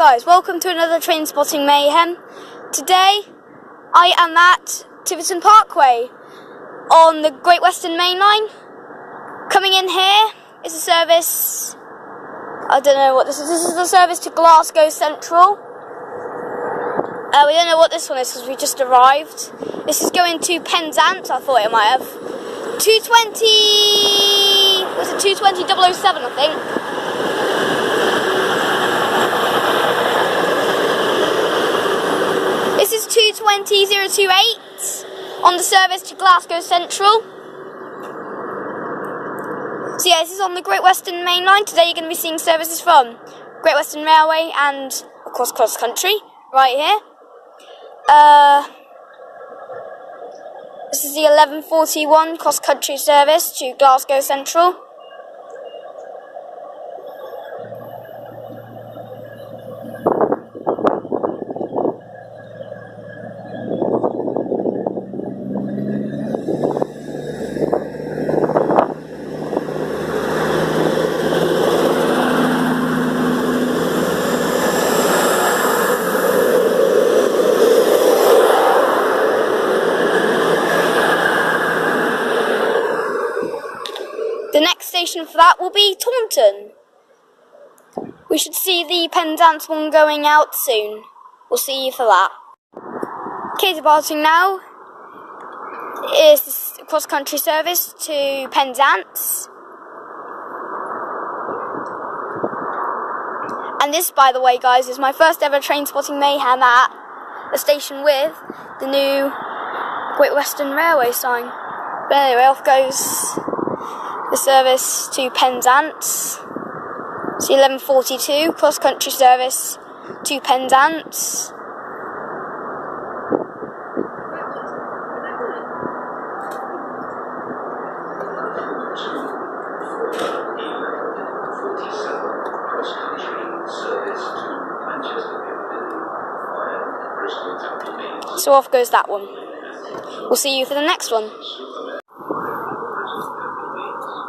guys, welcome to another Trainspotting Mayhem. Today, I am at Tiverton Parkway on the Great Western Main Line. Coming in here is a service, I don't know what this is. This is the service to Glasgow Central. We don't know what this one is because we just arrived. This is going to Penzance. I thought it might have 220, was it 220 007 I think. This is 220 028 on the service to Glasgow Central. So yeah, this is on the Great Western Main Line. Today you're going to be seeing services from Great Western Railway and, of course, cross country, right here. This is the 11:41 cross country service to Glasgow Central. The next station for that will be Taunton. We should see the Penzance one going out soon. We'll see you for that. Okay, departing now is this cross-country service to Penzance. And this, by the way, guys, is my first ever Trainspotting Mayhem at a station with the new Great Western Railway sign. But anyway, off goes the service to Penzance. It's the 11:42 cross-country service to Penzance. So off goes that one. We'll see you for the next one.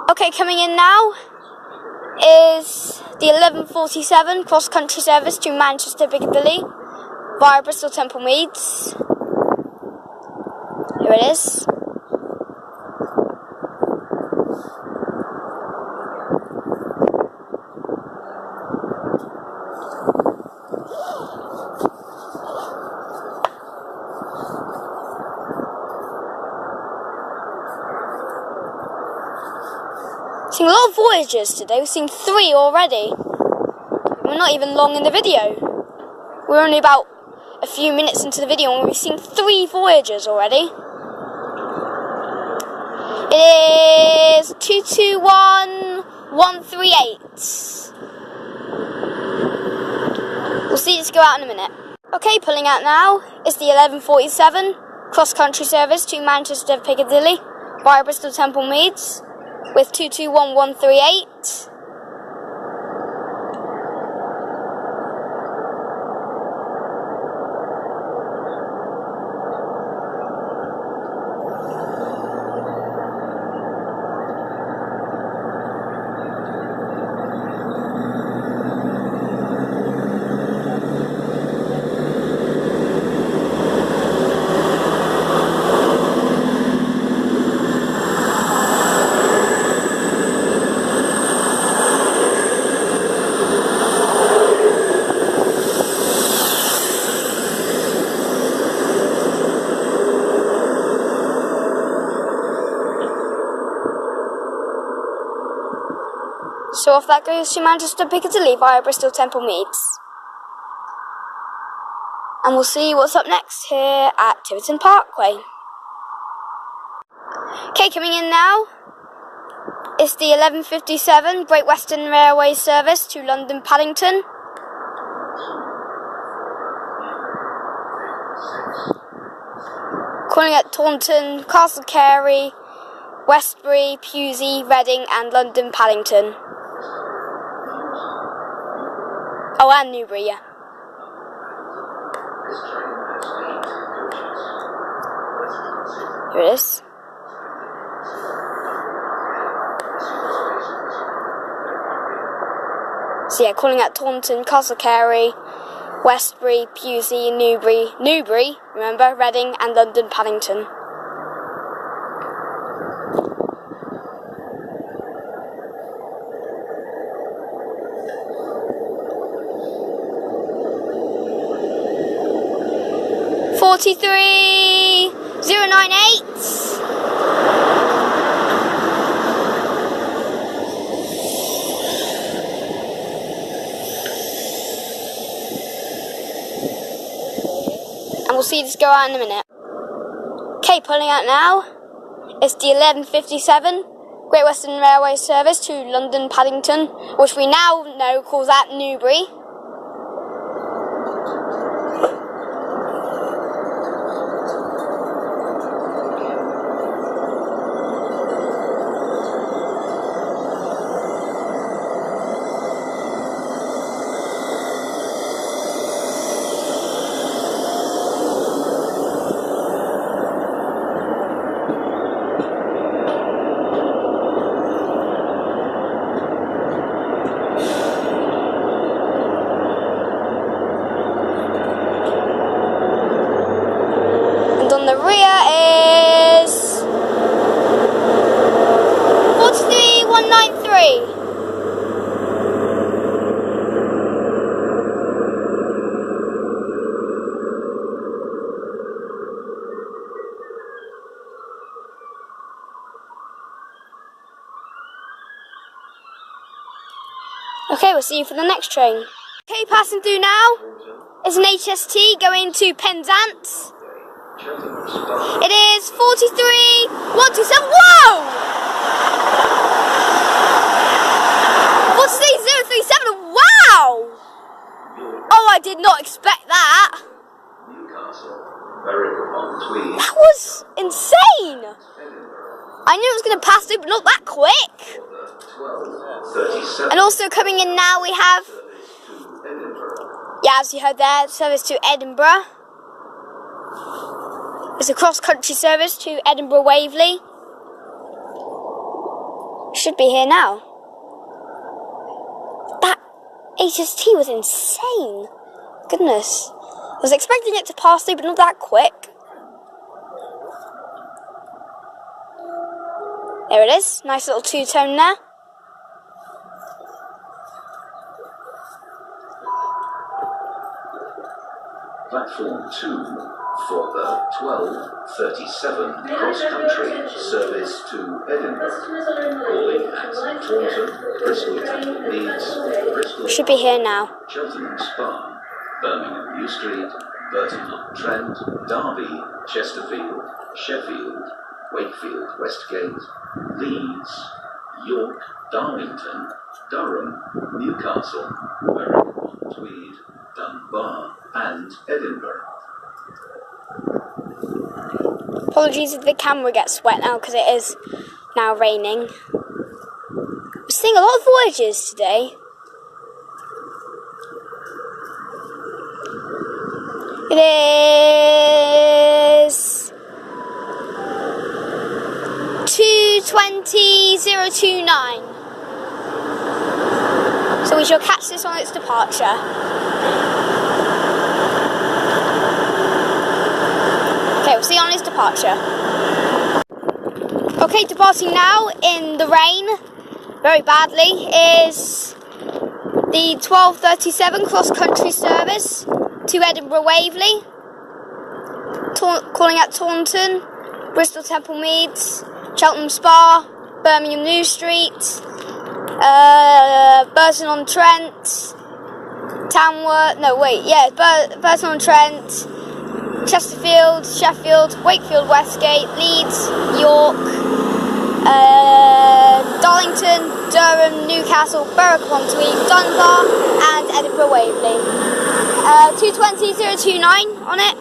Okay, coming in now is the 11:47 cross-country service to Manchester Piccadilly via Bristol Temple Meads. Here it is. Seeing a lot of voyages today. We've seen 3 already. We're not even long in the video. We're only about a few minutes into the video and we've seen 3 voyages already. It is 221138. We'll see this go out in a minute. Okay, pulling out now is the 11:47 cross-country service to Manchester Piccadilly via Bristol Temple Meads with 221138. So off that goes to Manchester Piccadilly via Bristol Temple Meads. And we'll see what's up next here at Tiverton Parkway. Okay, coming in now is the 11:57 Great Western Railway service to London Paddington. Calling at Taunton, Castle Carey, Westbury, Pewsey, Reading and London Paddington. Oh, and Newbury, yeah. Here it is. So yeah, calling at Taunton, Castle Carey, Westbury, Pewsey, Newbury, remember, Reading and London Paddington. (43,098). And we'll see this go out in a minute. Okay, pulling out now. It's the 11:57 Great Western Railway service to London Paddington, which we now know calls that Newbury. On the rear is 43,193. Okay, we'll see you for the next train. Okay, passing through now is an HST going to Penzance. It is 43,127. Whoa! 43,037. Wow! Oh, I did not expect that. That was insane. I knew it was going to pass through, but not that quick. And also coming in now, we have, yeah, as you heard there, service to Edinburgh. It's a cross-country service to Edinburgh Waverley. Should be here now. That HST was insane. Goodness. I was expecting it to pass through, but not that quick. There it is. Nice little two-tone there. Platform 2 for the 12:37 cross-country service to Edinburgh, calling at Taunton, Bristolton, Leeds, Bristol, should be here now. Cheltenham Spa, Birmingham New Street, Burton-on-Trent, Derby, Chesterfield, Sheffield, Wakefield, Westgate, Leeds, York, Darlington, Durham, Newcastle, Berwick-on-Tweed, Dunbar and Edinburgh. Apologies if the camera gets wet now because it is now raining. We're seeing a lot of voyages today. It is 2:20,029. So we shall catch this on its departure. Okay, we'll see you on its departure. Okay, departing now in the rain, very badly, is the 12:37 cross-country service to Edinburgh Waverley, calling at Taunton, Bristol Temple Meads, Cheltenham Spa, Birmingham New Street, Burton-on-Trent, Burton-on-Trent, Chesterfield, Sheffield, Wakefield, Westgate, Leeds, York, Darlington, Durham, Newcastle, Berwick-upon-Tweed, Dunbar, and Edinburgh Waverley. 2:20,029 on it.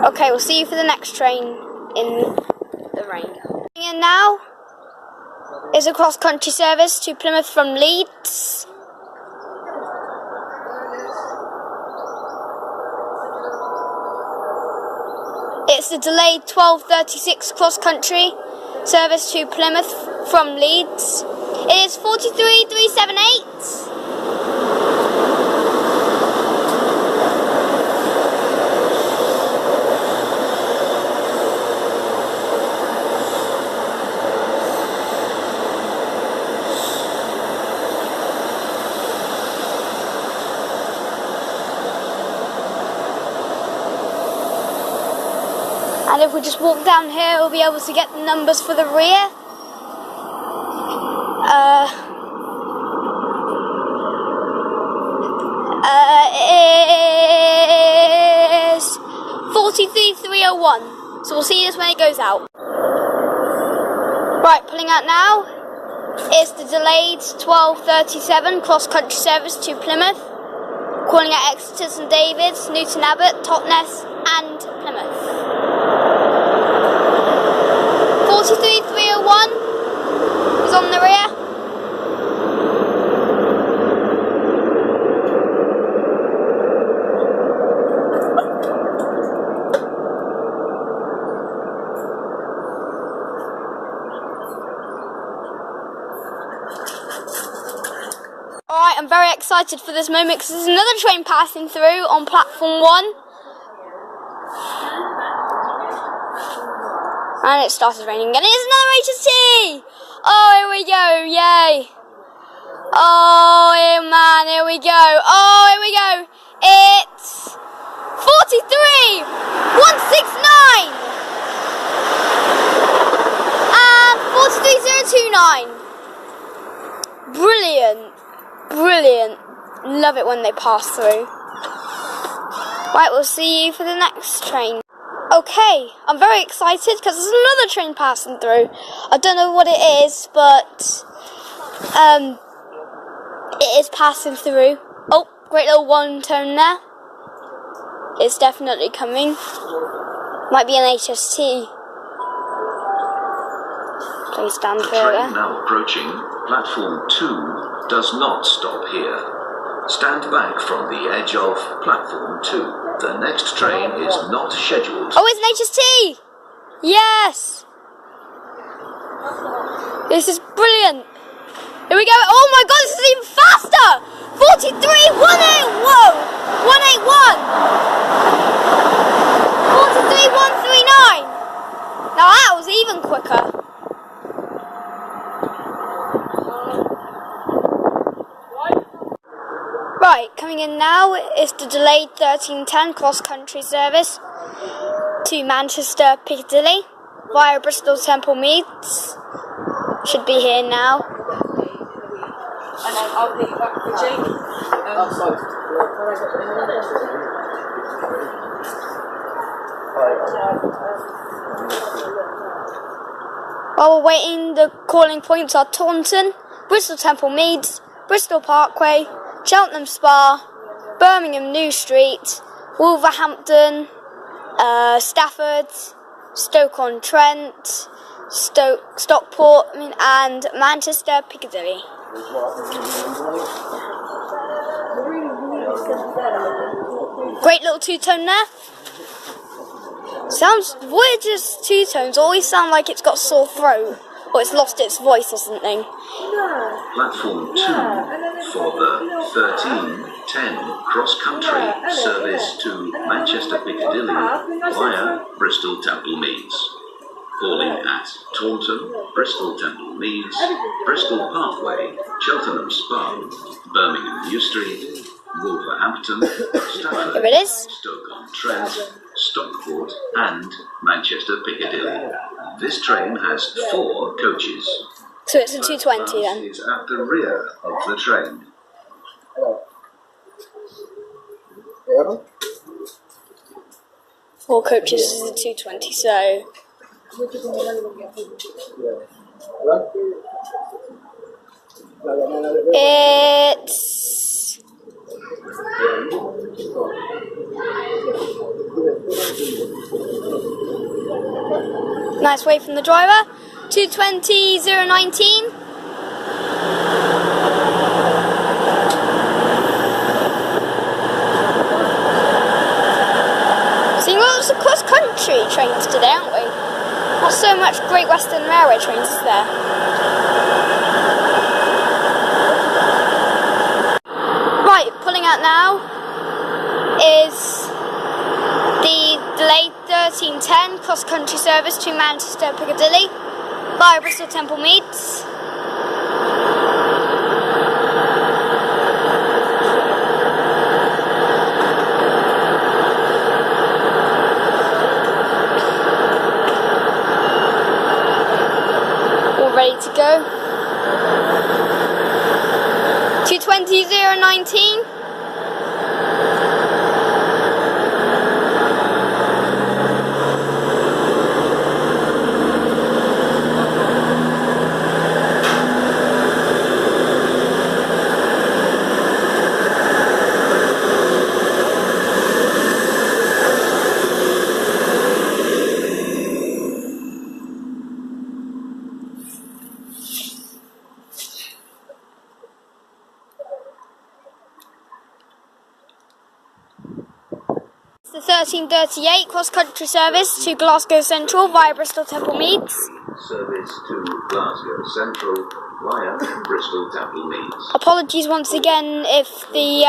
Okay, we'll see you for the next train in the rain. And now is a cross-country service to Plymouth from Leeds. It's the delayed 12:36 cross-country service to Plymouth from Leeds. It is 43,378. And if we just walk down here, we'll be able to get the numbers for the rear. It is 43301. So we'll see this when it goes out. Right, pulling out now is the delayed 1237 cross-country service to Plymouth, calling at Exeter, St David's, Newton Abbot, Totnes and Plymouth. 43301 is on the rear. Alright, I'm very excited for this moment because there's another train passing through on platform 1. And it started raining again. It's another HST! Oh, here we go, yay! Oh, man, here we go. Oh, here we go. It's 43169 and 43029. Brilliant. Brilliant. Love it when they pass through. Right, we'll see you for the next train. Okay, I'm very excited because there's another train passing through. I don't know what it is, but it is passing through. Oh, great little one tone there. It's definitely coming. Might be an HST. Please stand the further. train now approaching platform 2 does not stop here. Stand back from the edge of platform 2. The next train is not scheduled. Oh, it's an HST! Yes! This is brilliant. Here we go. Oh my god, this is even faster! 43181! Whoa! 181! 43139! Now that was even quicker. Right, coming in now is the delayed 1310 cross-country service to Manchester Piccadilly via Bristol Temple Meads. Should be here now. And I'll pick it back for Jake. While we're waiting, the calling points are Taunton, Bristol Temple Meads, Bristol Parkway, Cheltenham Spa, Birmingham New Street, Wolverhampton, Stafford, Stoke-on-Trent, Stockport, and Manchester Piccadilly. Great little two-tone there. Sounds, Voyager's two-tones always sound like it's got a sore throat, or it's lost its voice or something. Platform 2 for the 1310 cross-country service to Manchester Piccadilly via Bristol Temple Meads. Calling at Taunton, Bristol Temple Meads, Bristol Parkway, Cheltenham Spa, Birmingham New Street, Wolverhampton, Stafford, Here it is. Stoke-on-Trent, Stockport and Manchester Piccadilly. This train has 4 coaches. So it's a 220 then. Is at the rear of the train. 4 coaches is a 220, so... It's... Nice wave from the driver. 220-019. Seeing lots of cross-country trains today, aren't we? Not so much Great Western Railway trains, is there? Right, pulling out now is the delayed 1310 cross-country service to Manchester Piccadilly via Bristol Temple Meads. 220,019. The 1338 cross-country service to Glasgow Central via Bristol Temple Meads. Service to Glasgow Central via Bristol Temple Meads. Apologies once again if the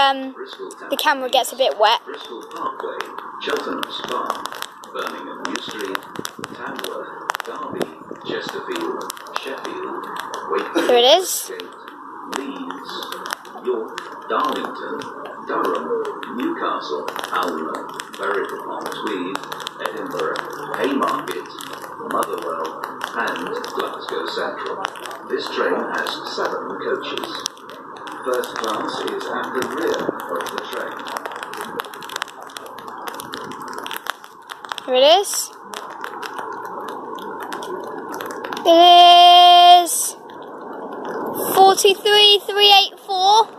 camera gets a bit wet. Bristol Parkway, Cheltenham's Farm, Birmingham New Street, Tamworth, Derby, Chesterfield, Sheffield, Wakefield, Here it is. Leeds, York, Darlington, Durham, Newcastle, Alma, Berwick-upon-Tweed, Edinburgh, Haymarket, Motherwell, and Glasgow Central. This train has 7 coaches. First class is at the rear of the train. Here it is. It is 43,384.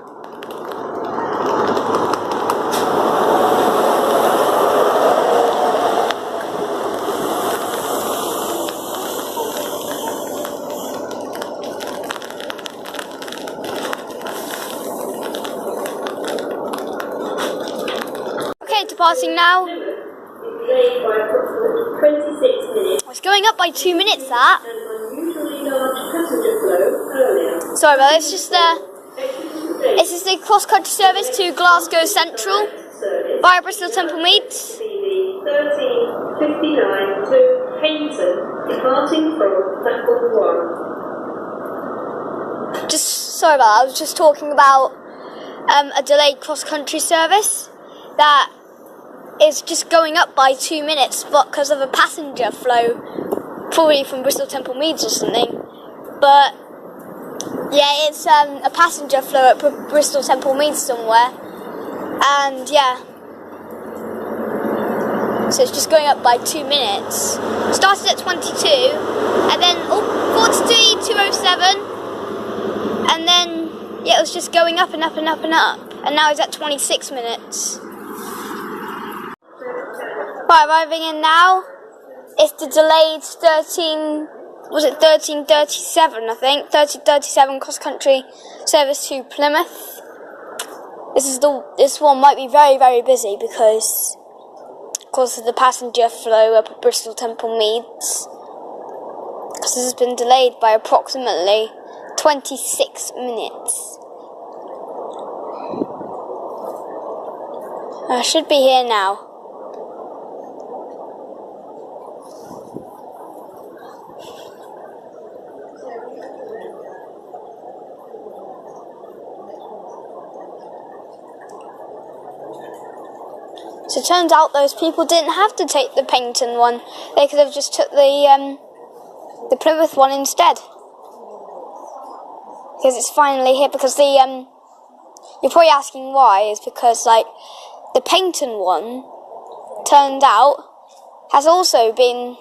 Departing now. Delayed by approximately 26 minutes. It's going up by 2 minutes, that. And unusually large passenger flow earlier. Sorry about this, just this is the cross-country service to Glasgow Central via Bristol Temple Meads. 1359 to Paignton, departing from platform 1. Just sorry about that, I was just talking about a delayed cross-country service that is just going up by 2 minutes, but because of a passenger flow, probably from Bristol Temple Meads or something. But yeah, it's a passenger flow at Bristol Temple Meads somewhere, and yeah, so it's just going up by 2 minutes. Started at 22, and then 43,207, and then yeah, it was just going up and up and up and up, and now it's at 26 minutes. Right, arriving in now. It's the delayed 1337, I think. 1337 cross-country service to Plymouth. This one might be very, very busy because of the passenger flow up at Bristol Temple Meads. Because this has been delayed by approximately 26 minutes. I should be here now. So it turns out those people didn't have to take the Paignton one. They could have just took the Plymouth one instead. Because it's finally here. Because you're probably asking why. Is because the Paignton one turned out has also been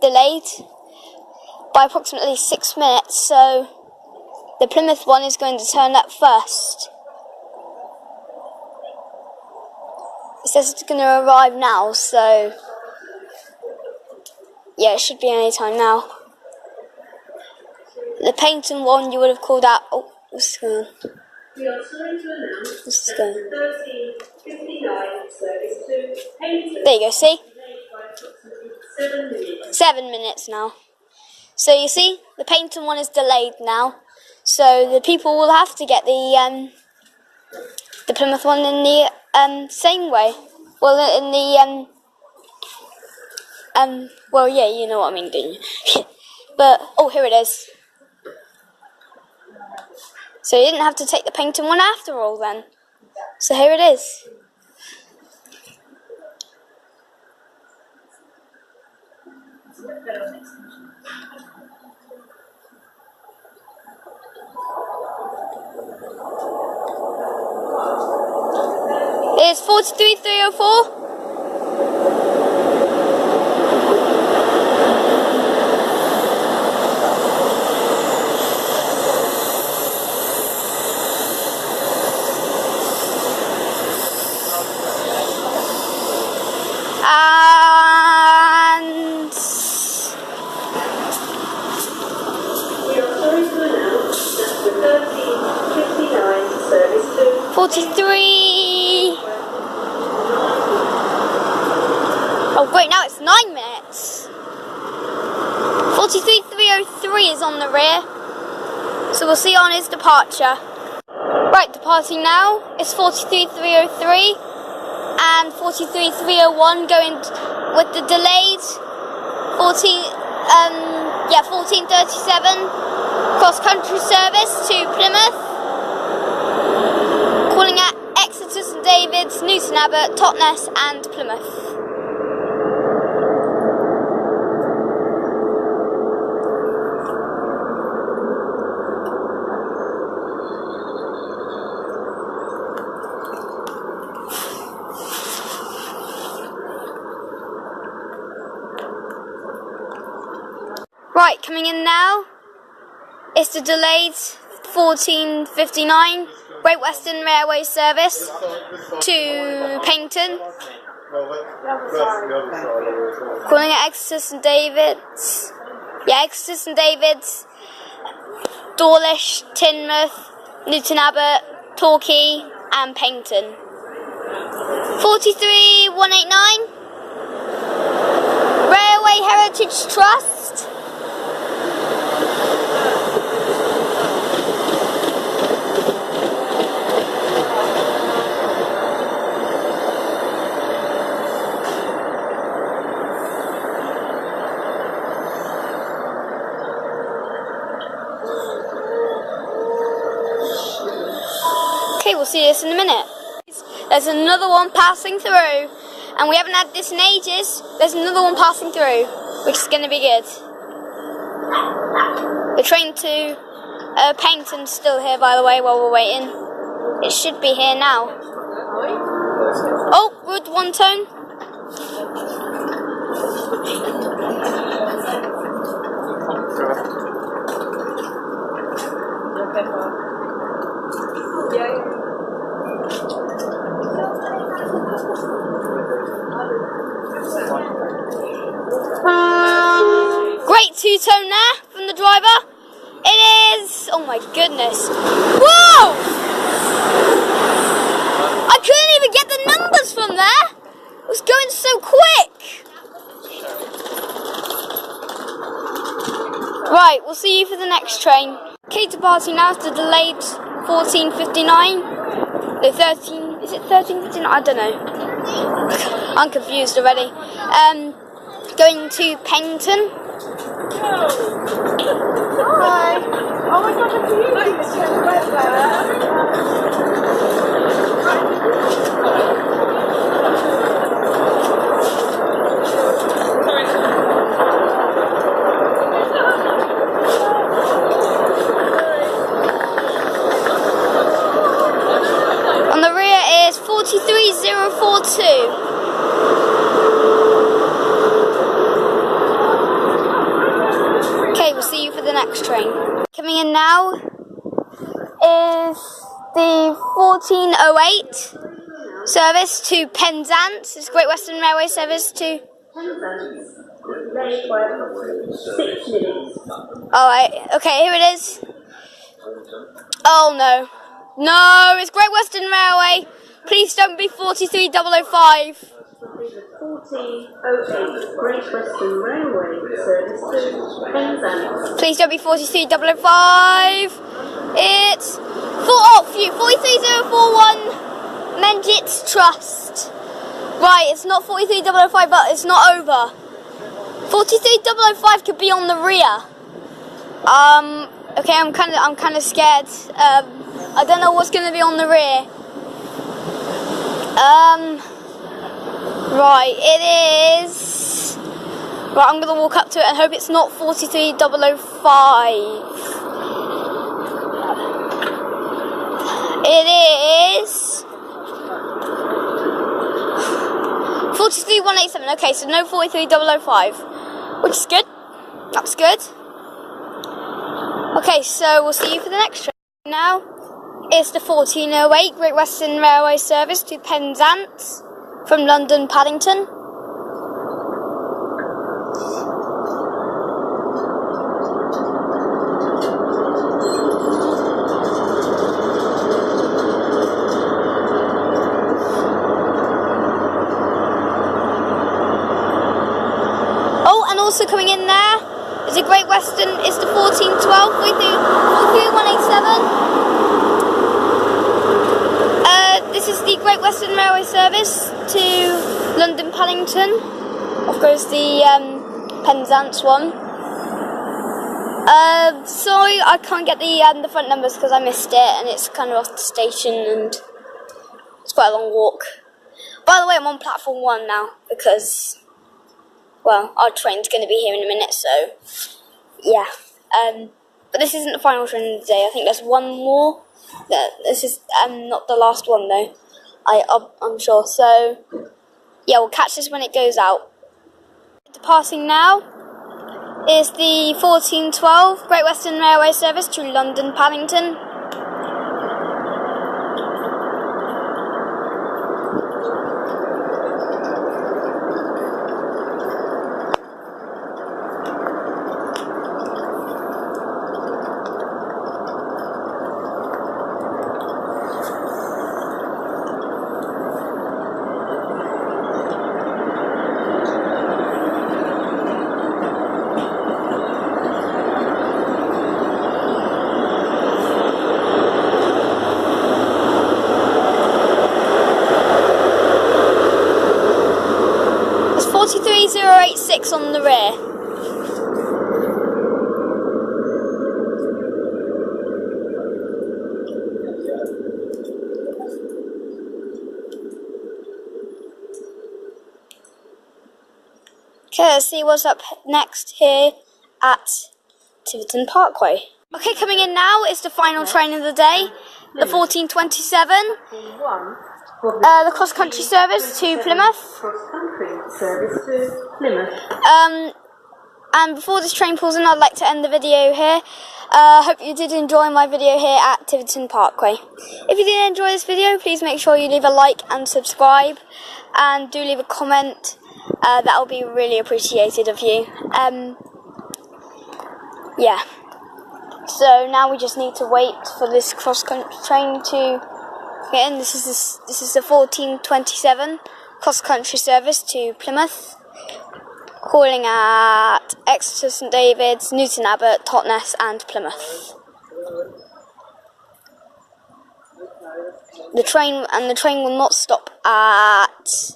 delayed by approximately 6 minutes. So the Plymouth one is going to turn up first. It says it's going to arrive now, so yeah, it should be any time now. The Paignton one you would have called out. Oh, what's going on? We are sorry to announce What's this going on? 1359 service to Paignton. There you go, see? Delayed by approximately 7 minutes. 7 minutes now. So you see, the Paignton one is delayed now. So the people will have to get the Plymouth one in the same way. Well, in the well, yeah, you know what I mean, don't you? But oh, here it is. So you didn't have to take the Paignton one after all, then. So here it is. 43304. And 43. Oh great, now it's 9 minutes. 43303 is on the rear, so we'll see on his departure. Right, departing now is 43303 and 43301 going with the delayed 1437 cross-country service to Plymouth, calling at Exeter, St David's, Newton Abbot, Totnes and Plymouth. Right, coming in now is the delayed 1459 Great Western Railway service to Paignton, calling at Exeter St David's, Exeter St David's, Dawlish, Teignmouth, Newton Abbot, Torquay and Paignton. 43189 Railway Heritage Trust. Okay, we'll see this in a minute. There's another one passing through, and we haven't had this in ages. There's another one passing through, which is going to be good. The train to Paignton's still here, by the way, while we're waiting. It should be here now. Oh, good one tone. Great two-tone there from the driver. It is, oh my goodness. Whoa! I couldn't even get the numbers from there. It was going so quick. Right, we'll see you for the next train. Okay, departing now is the delayed 1459. No, 13, is it 1359? I don't know. I'm confused already. Going to Paignton. Hi. Oh my god, that's you. On the rear is 43042. We'll see you for the next train. Coming in now is the 1408 service to Penzance. It's Great Western Railway service to Alright, okay, here it is. Oh no. No, it's Great Western Railway. Please don't be 43005. 1408 Great Western Railway service to Penzance. Please don't be 43005. It's 43041 Mendit Trust. Right, it's not 43005, but it's not over. 43005 could be on the rear. Okay, I'm kind of scared. I don't know what's going to be on the rear. Right, it is. Right, I'm going to walk up to it and hope it's not 43005. It is Okay, so no 43005, which is good. That's good. Okay, so we'll see you for the next train. Now it's the 1408 Great Western Railway service to Penzance from London Paddington. Also coming in there is a Great Western, it's the 1412 43187. This is the Great Western Railway service to London Paddington. Of course, the Penzance one. Sorry, I can't get the front numbers because I missed it, and it's kind of off the station, and it's quite a long walk. By the way, I'm on platform 1 now because, well, our train's going to be here in a minute, so yeah. But this isn't the final train of the day. I think there's one more. This is not the last one though. I'm sure. So yeah, we'll catch this when it goes out. Departing now is the 1412 Great Western Railway service to London Paddington. There's 43086 on the rear. Okay, let's see what's up next here at Tiverton Parkway. Okay, coming in now is the final train of the day, the 1427, the cross-country service to Plymouth. Cross-country service to Plymouth. And before this train pulls in, I'd like to end the video here. Hope you did enjoy my video here at Tiverton Parkway. If you did enjoy this video, please make sure you leave a like and subscribe, and do leave a comment. That will be really appreciated of you. Yeah. So now we just need to wait for this cross-country train to get in. This is the 1427 cross-country service to Plymouth, calling at Exeter, St David's, Newton Abbot, Totnes, and Plymouth. The train will not stop at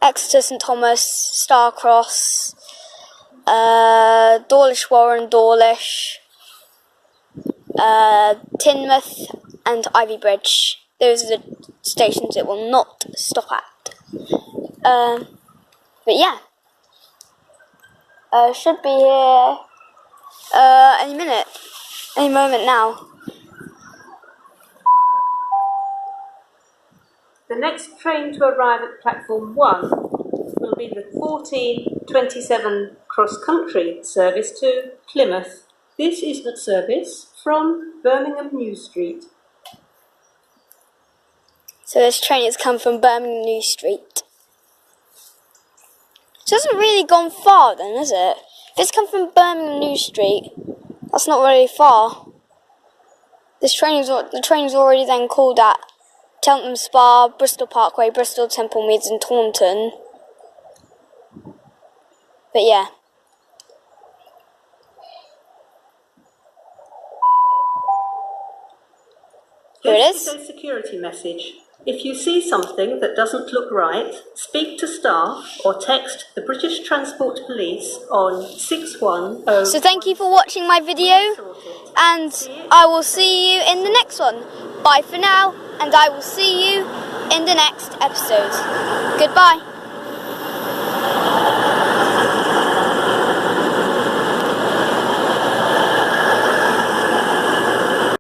Exeter, St Thomas, Starcross, Dawlish Warren, Dawlish, Teignmouth, and Ivy Bridge. Those are the stations it will not stop at. But yeah, should be here any moment now. The next train to arrive at platform 1 will be the 1427 cross-country service to Plymouth. This is the service from Birmingham New Street. So this train has come from Birmingham New Street. So it hasn't really gone far then, has it? If it's come from Birmingham New Street, that's not really far. The train's already then called at Cheltenham Spa, Bristol Parkway, Bristol, Temple Meads and Taunton. But yeah. Here it is. This is a security message. If you see something that doesn't look right, speak to staff or text the British Transport Police on 610. So thank you for watching my video, and I will see you in the next one. Bye for now, and I will see you in the next episode. Goodbye.